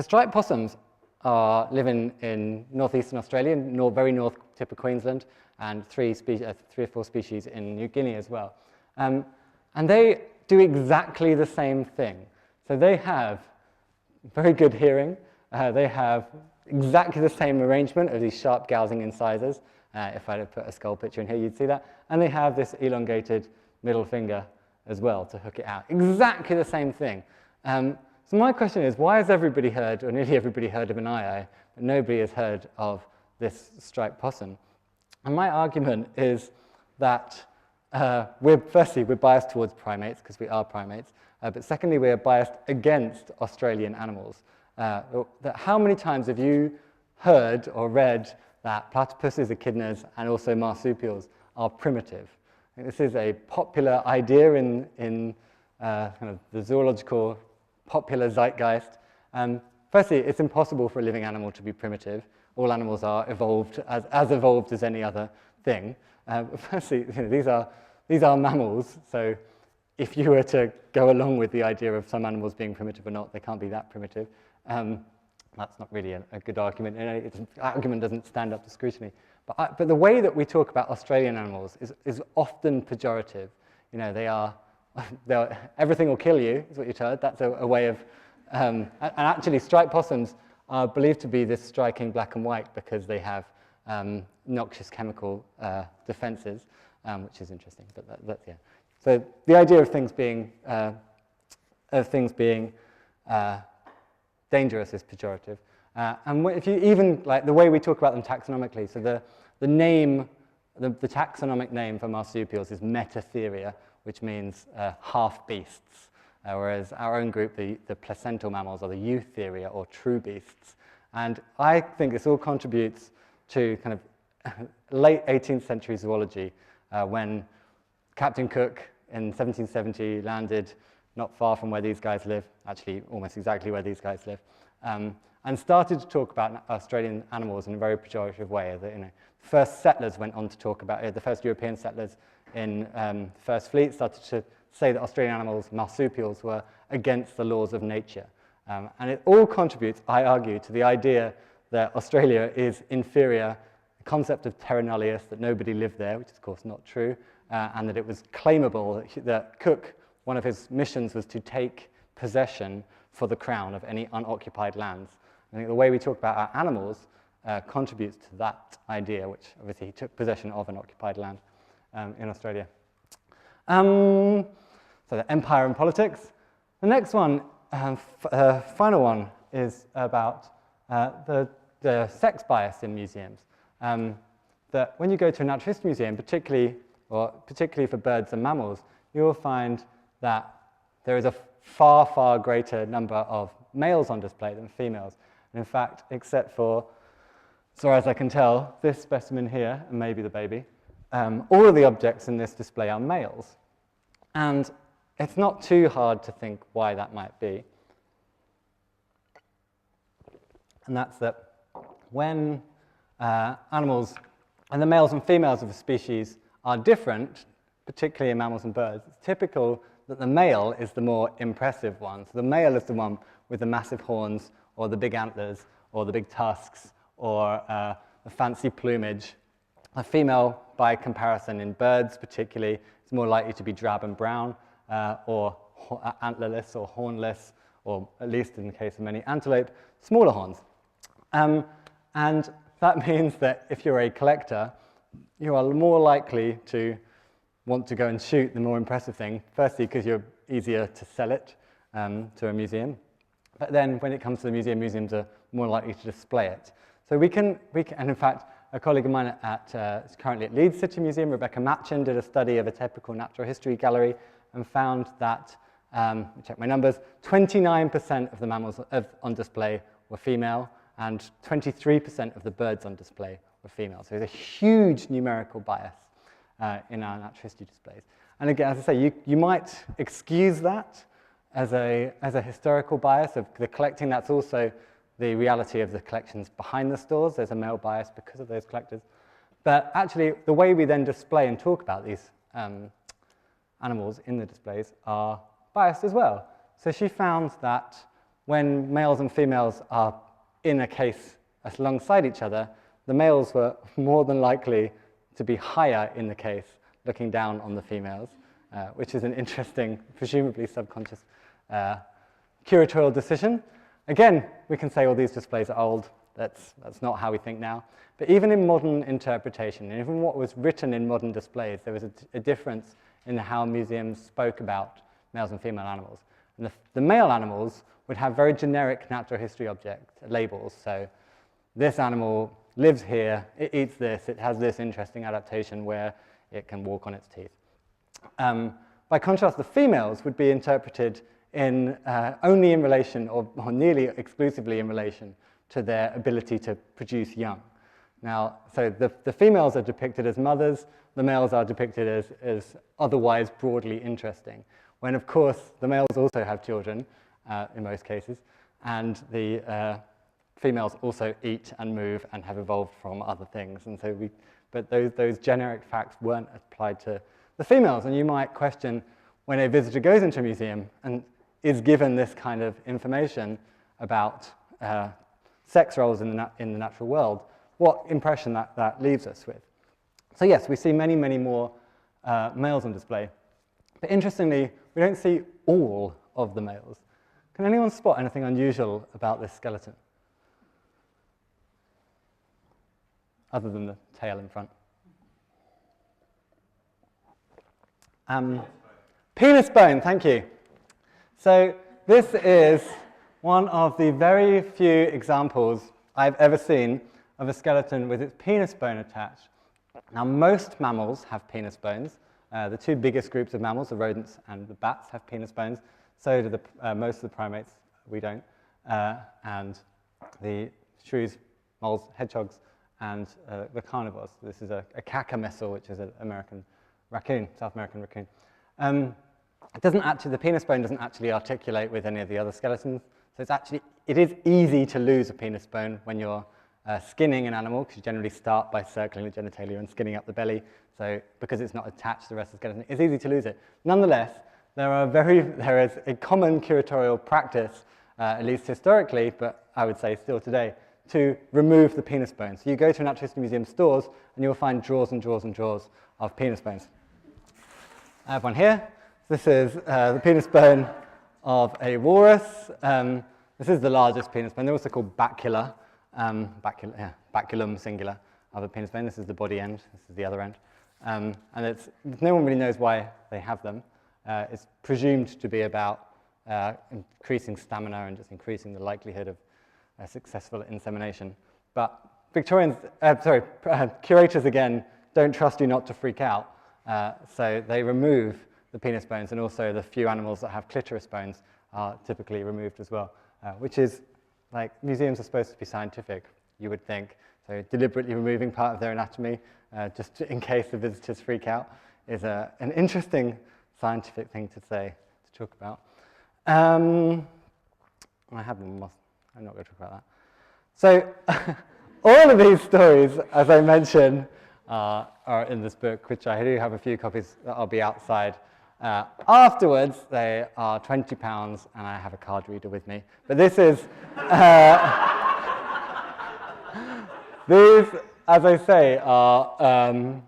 striped possums live in northeastern Australia, very north tip of Queensland, and 3 or 4 species in New Guinea as well. And they do exactly the same thing. So they have very good hearing. They have exactly the same arrangement of these sharp gouging incisors. If I had put a skull picture in here, you'd see that. And they have this elongated middle finger as well to hook it out. Exactly the same thing. So my question is, why has everybody heard, or nearly everybody heard of an aye-aye, but nobody has heard of this striped possum? And my argument is that firstly, we're biased towards primates, because we are primates, but secondly, we're biased against Australian animals. How many times have you heard or read that platypuses, echidnas, and also marsupials are primitive? I think this is a popular idea in kind of the zoological popular zeitgeist. Firstly, it's impossible for a living animal to be primitive. All animals are evolved, as evolved as any other thing. Firstly, these are mammals, so if you were to go along with the idea of some animals being primitive or not, they can't be that primitive. That's not really a good argument. The argument doesn't stand up to scrutiny. But the way that we talk about Australian animals is often pejorative. You know, everything will kill you, is what you're told. That's a way of... and actually, striped possums are believed to be this striking black and white because they have noxious chemical defenses, which is interesting. But yeah. So the idea of things being dangerous is pejorative. And if you even, like the way we talk about them taxonomically, so the taxonomic name for marsupials is Metatheria, which means half beasts, whereas our own group, the placental mammals, are the Eutheria, or true beasts. And I think this all contributes to kind of late 18th century zoology, when Captain Cook in 1770 landed not far from where these guys live, actually almost exactly where these guys live, and started to talk about Australian animals in a very pejorative way. The first settlers went on to talk about the first European settlers in the First Fleet started to say that Australian animals, marsupials, were against the laws of nature. And it all contributes, I argue, to the idea that Australia is inferior, the concept of terra nullius, that nobody lived there, which is of course not true, and that it was claimable that Cook, one of his missions was to take possession for the crown of any unoccupied lands. I think the way we talk about our animals contributes to that idea, which obviously he took possession of an occupied land. in Australia. So the empire and politics. The next one, final one, is about the sex bias in museums. That when you go to a natural history museum, particularly for birds and mammals, you will find that there is a far, far greater number of males on display than females. And in fact, except for, as far as I can tell, this specimen here, and maybe the baby, all of the objects in this display are males. And it's not too hard to think why that might be. And that's that when animals, and the males and females of a species are different, particularly in mammals and birds, it's typical that the male is the more impressive one. So the male is the one with the massive horns, or the big antlers, or the big tusks, or the fancy plumage. A female, by comparison, in birds particularly, is more likely to be drab and brown, or antlerless or hornless, or at least in the case of many antelope, smaller horns. And that means that if you're a collector, you are more likely to want to go and shoot the more impressive thing, firstly because you're easier to sell it to a museum, but then when it comes to the museum, museums are more likely to display it. So we can, and in fact, a colleague of mine is currently at Leeds City Museum, Rebecca Matchin, did a study of a typical natural history gallery and found that, check my numbers, 29% of the mammals on display were female, and 23% of the birds on display were female. So there's a huge numerical bias in our natural history displays. And again, as I say, you might excuse that as a historical bias of the collecting. That's also the reality of the collections behind the stores. There's a male bias because of those collectors. But actually, the way we then display and talk about these animals in the displays are biased as well. So she found that when males and females are in a case alongside each other, the males were more than likely to be higher in the case, looking down on the females, which is an interesting, presumably subconscious curatorial decision. Again, we can say all these displays are old. That's not how we think now. But even in modern interpretation, and even what was written in modern displays, there was a difference in how museums spoke about males and female animals. And the male animals would have very generic natural history object labels. So this animal lives here, it eats this, it has this interesting adaptation where it can walk on its teeth. By contrast, the females would be interpreted in, only in relation, or nearly exclusively in relation, to their ability to produce young. Now, so the females are depicted as mothers, the males are depicted as otherwise broadly interesting, when of course the males also have children, in most cases, and the females also eat and move and have evolved from other things. And so but those generic facts weren't applied to the females. And you might question, when a visitor goes into a museum and is given this kind of information about sex roles in the natural world, what impression that leaves us with. So yes, we see many, many more males on display. But interestingly, we don't see all of the males. Can anyone spot anything unusual about this skeleton? Other than the tail in front. Penis bone, thank you. So this is one of the very few examples I've ever seen of a skeleton with its penis bone attached. Now, most mammals have penis bones. The two biggest groups of mammals, the rodents and the bats, have penis bones. So do most of the primates. We don't. And the shrews, moles, hedgehogs, and the carnivores. This is a cacomissal, which is an American raccoon, South American raccoon. The penis bone doesn't actually articulate with any of the other skeletons. So it is easy to lose a penis bone when you're skinning an animal, because you generally start by circling the genitalia and skinning up the belly. So because it's not attached to the rest of the skeleton, it's easy to lose it. Nonetheless, there is a common curatorial practice, at least historically, but I would say still today, to remove the penis bone. So you go to a natural history museum stores, and you'll find drawers and drawers and drawers of penis bones. I have one here. This is the penis bone of a walrus. This is the largest penis bone. They're also called bacula, baculum singular, of a penis bone. This is the body end. This is the other end. And no one really knows why they have them. It's presumed to be about increasing stamina and just increasing the likelihood of successful insemination. But curators again don't trust you not to freak out, so they remove the penis bones, and also the few animals that have clitoris bones are typically removed as well, which is, like, museums are supposed to be scientific, you would think, so deliberately removing part of their anatomy just in case the visitors freak out is an interesting scientific thing to talk about. I have one more. I'm not going to talk about that. So all of these stories, as I mentioned, are in this book, which I do have a few copies that I'll be outside. Afterwards, they are £20, and I have a card reader with me. But this is, these, as I say, are,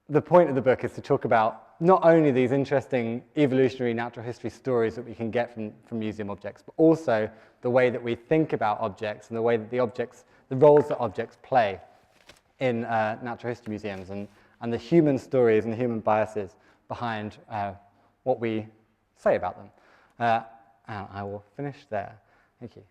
the point of the book is to talk about not only these interesting evolutionary natural history stories that we can get from museum objects, but also the way that we think about objects and the way that the roles that objects play in natural history museums, and the human stories and the human biases behind what we say about them. And I will finish there. Thank you.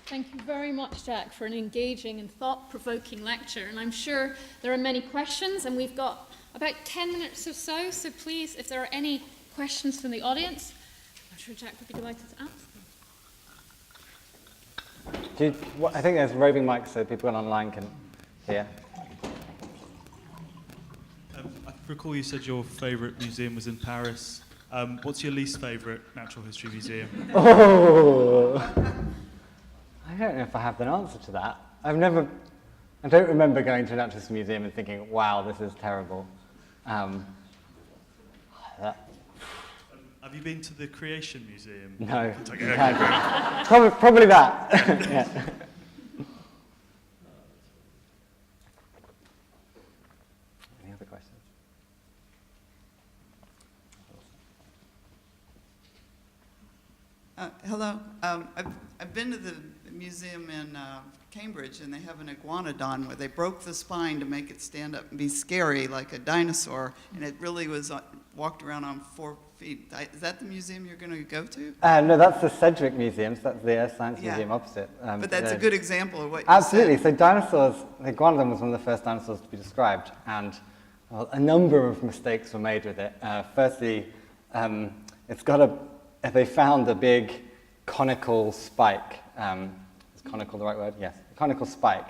Thank you very much, Jack, for an engaging and thought-provoking lecture. And I'm sure there are many questions, and we've got about 10 minutes or so. So please, if there are any questions from the audience, I'm sure Jack would be delighted to answer them. I think there's roving mics so people online can hear. I recall you said your favourite museum was in Paris. What's your least favourite natural history museum? Oh! I don't know if I have an answer to that. I don't remember going to a natural history museum and thinking, wow, this is terrible. Have you been to the Creation Museum? No. Probably that. Yeah. Any other questions? Hello. I've been to the museum in Cambridge, and they have an iguanodon where they broke the spine to make it stand up and be scary like a dinosaur, and it really was walked around on 4 feet. Is that the museum you're going to go to? No, that's the Sedgwick Museum, so that's the Earth Science Museum opposite. But that's a good example of what you absolutely. said. So dinosaurs, the iguanodon was one of the first dinosaurs to be described, and a number of mistakes were made with it. Firstly, they found a big conical spike. Is conical the right word? Yes, a conical spike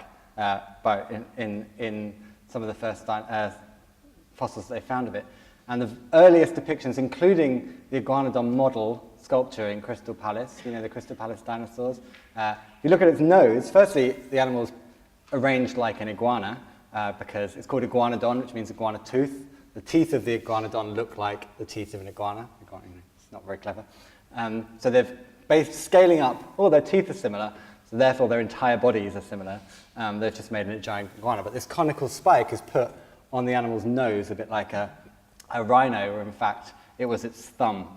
in some of the first fossils that they found of it. And the earliest depictions, including the iguanodon model sculpture in Crystal Palace, you know, the Crystal Palace dinosaurs. If you look at its nose, firstly, the animal's arranged like an iguana because it's called iguanodon, which means iguana tooth. The teeth of the iguanodon look like the teeth of an iguana. It's not very clever. So they've scaling up, all their teeth are similar, so therefore their entire bodies are similar. They've just made a giant iguana. But this conical spike is put on the animal's nose, a bit like a rhino, or in fact, it was its thumb.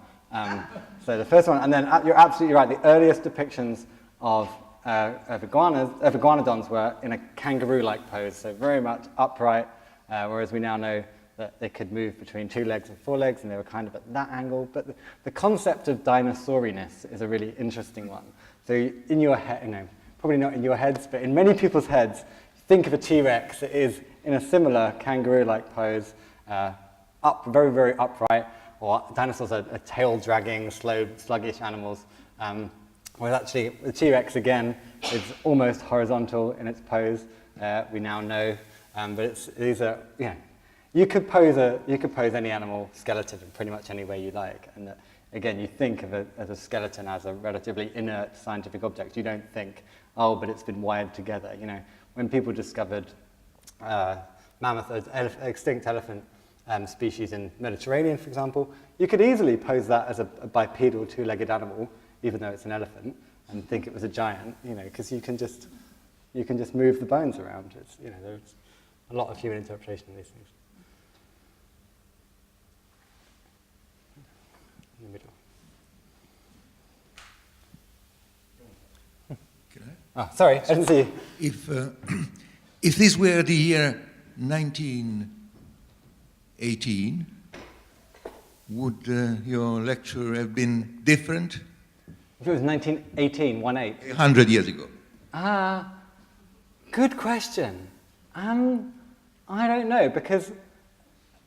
So the first one, and then you're absolutely right, the earliest depictions of iguanodons were in a kangaroo-like pose, so very much upright, whereas we now know that they could move between 2 legs and 4 legs, and they were kind of at that angle. But the concept of dinosauriness is a really interesting one. So in your head, probably not in your heads, but in many people's heads, think of a T-Rex. It is in a similar kangaroo-like pose, very, very upright, or dinosaurs are tail-dragging, slow, sluggish animals. Whereas actually, the T-Rex, again, is almost horizontal in its pose, we now know. But these are, you could pose any animal skeleton in pretty much any way you like. And that, again, you think of as a skeleton as a relatively inert scientific object. You don't think, oh, but it's been wired together. When people discovered extinct elephant species in the Mediterranean, for example, you could easily pose that as a bipedal 2-legged animal, even though it's an elephant, and think it was a giant, because you can just move the bones around. There's a lot of human interpretation of these things. In the middle. Oh, sorry, I didn't see you. If this were the year 1918, would your lecture have been different? If it was 1918, 1/8. 100 years ago. Good question. I don't know, because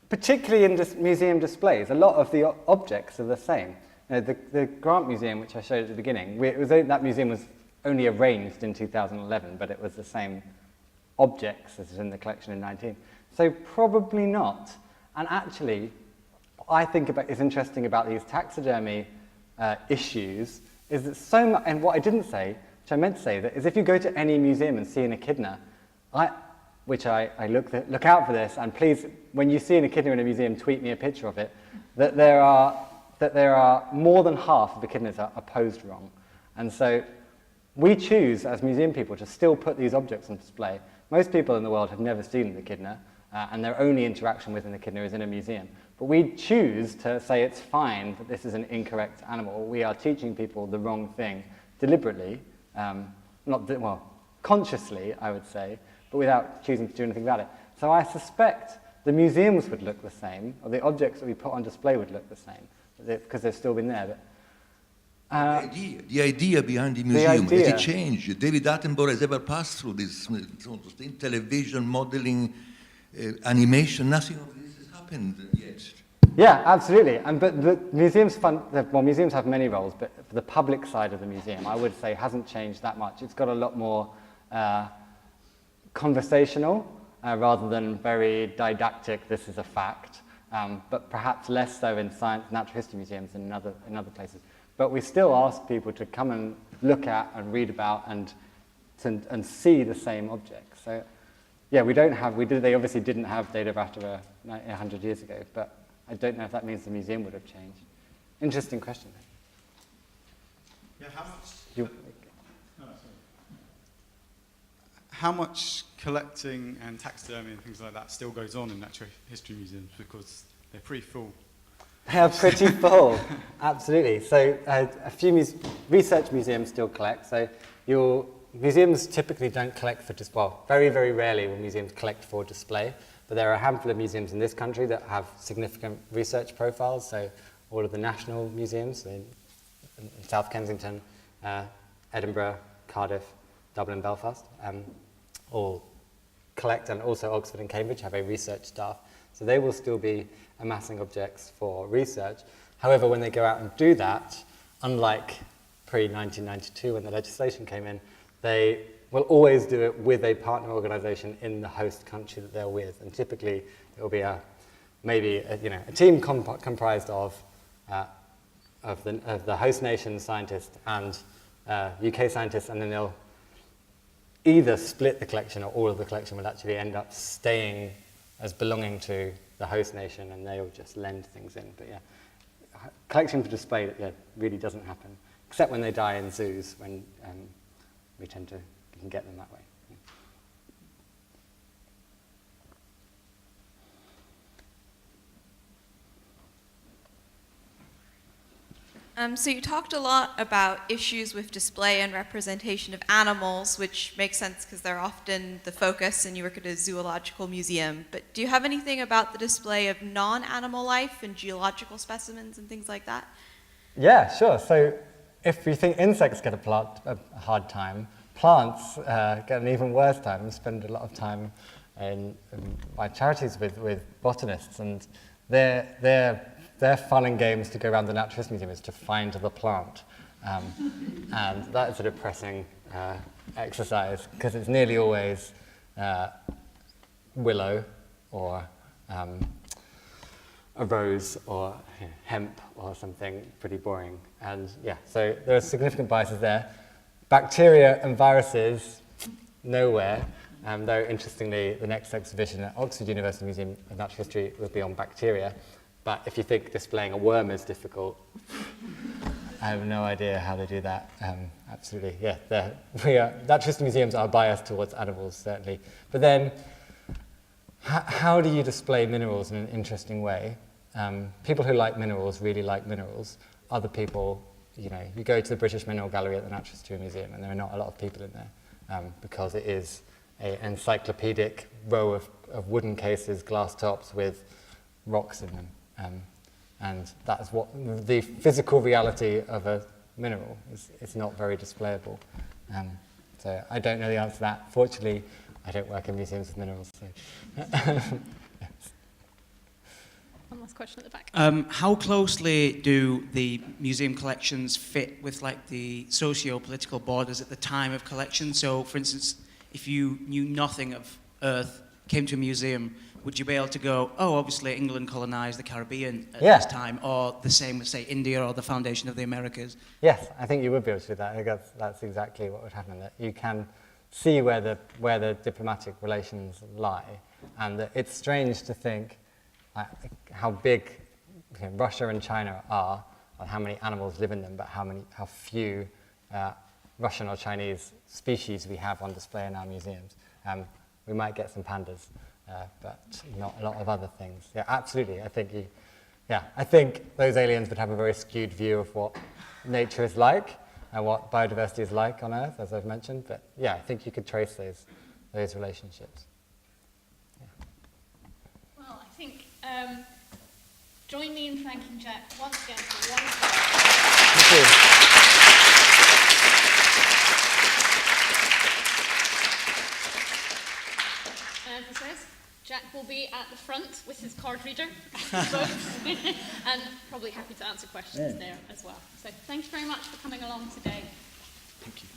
particularly in museum displays, a lot of the objects are the same. You know, the Grant Museum, which I showed at the beginning, that museum was only arranged in 2011, but it was the same objects as in the collection in 19. So probably not. And actually, what I think is interesting about these taxidermy issues is that so much, and what I didn't say, which I meant to say, that is if you go to any museum and see an echidna, which I look out for this, and please, when you see an echidna in a museum, tweet me a picture of it, that there are more than half of echidnas are posed wrong. And so we choose, as museum people, to still put these objects on display. Most people in the world have never seen an echidna, and their only interaction with an echidna is in a museum. But we choose to say it's fine that this is an incorrect animal. We are teaching people the wrong thing deliberately, consciously, I would say, but without choosing to do anything about it. So I suspect the museums would look the same, or the objects that we put on display would look the same, because they've still been there. But, the idea behind the museum, has it changed? David Attenborough has ever passed through this sort of thing, television, modeling, animation, nothing of this has happened yet. Yeah, absolutely. But the museums museums have many roles, but for the public side of the museum, I would say hasn't changed that much. It's got a lot more conversational rather than very didactic, this is a fact, but perhaps less so in science, natural history museums and in other places. But we still ask people to come and look at and read about and see the same objects. So, yeah, they obviously didn't have data after 100 years ago, but I don't know if that means the museum would have changed. Interesting question. Yeah, how much collecting and taxidermy and things like that still goes on in natural history museums, because they're pretty full? They are pretty full, absolutely. So a few research museums still collect. So your museums typically don't collect for very, very rarely will museums collect for display. But there are a handful of museums in this country that have significant research profiles. So all of the national museums in South Kensington, Edinburgh, Cardiff, Dublin, Belfast, all collect, and also Oxford and Cambridge have a research staff. So they will still be amassing objects for research. However, when they go out and do that, unlike pre-1992 when the legislation came in, they will always do it with a partner organization in the host country that they're with. And typically, it will be a team comprised of the host nation scientists and UK scientists, and then they'll either split the collection, or all of the collection will actually end up staying as belonging to the host nation, and they'll just lend things in. But yeah, collection for display really doesn't happen, except when they die in zoos, when we can get them that way. So you talked a lot about issues with display and representation of animals, which makes sense because they're often the focus and you work at a zoological museum. But do you have anything about the display of non-animal life and geological specimens and things like that? Yeah, sure. So if we think insects get a hard time, plants get an even worse time. I spend a lot of time in my charities with botanists, and their fun and games to go around the Natural History Museum is to find the plant. And that is a depressing exercise, because it's nearly always willow or a rose or hemp or something pretty boring. And yeah, so there are significant biases there. Bacteria and viruses, nowhere. Though interestingly, the next exhibition at Oxford University Museum of Natural History will be on bacteria. But if you think displaying a worm is difficult, I have no idea how they do that. Absolutely, yeah. Natural history museums are biased towards animals, certainly. But then, how do you display minerals in an interesting way? People who like minerals really like minerals. Other people, you go to the British Mineral Gallery at the Natural History Museum, and there are not a lot of people in there. because it is an encyclopedic row of wooden cases, glass tops with rocks in them. And that is what the physical reality of a mineral is. It's not very displayable. So I don't know the answer to that. Fortunately, I don't work in museums with minerals. So. One last question at the back. How closely do the museum collections fit with like the socio-political borders at the time of collection? So, for instance, if you knew nothing of Earth, came to a museum, would you be able to go, oh, obviously England colonized the Caribbean at this time, or the same with, say, India or the foundation of the Americas? Yes, I think you would be able to do that. I think that's exactly what would happen, that you can see where the diplomatic relations lie, and that it's strange to think how big Russia and China are, and how many animals live in them, but how few Russian or Chinese species we have on display in our museums. We might get some pandas, but not a lot of other things. Yeah, absolutely. I think those aliens would have a very skewed view of what nature is like and what biodiversity is like on Earth, as I've mentioned. But yeah, I think you could trace those relationships. Yeah. Well, I think join me in thanking Jack once again for a wonderful. Thank you. And as he says, Jack will be at the front with his card reader and probably happy to answer questions there as well. So thank you very much for coming along today. Thank you.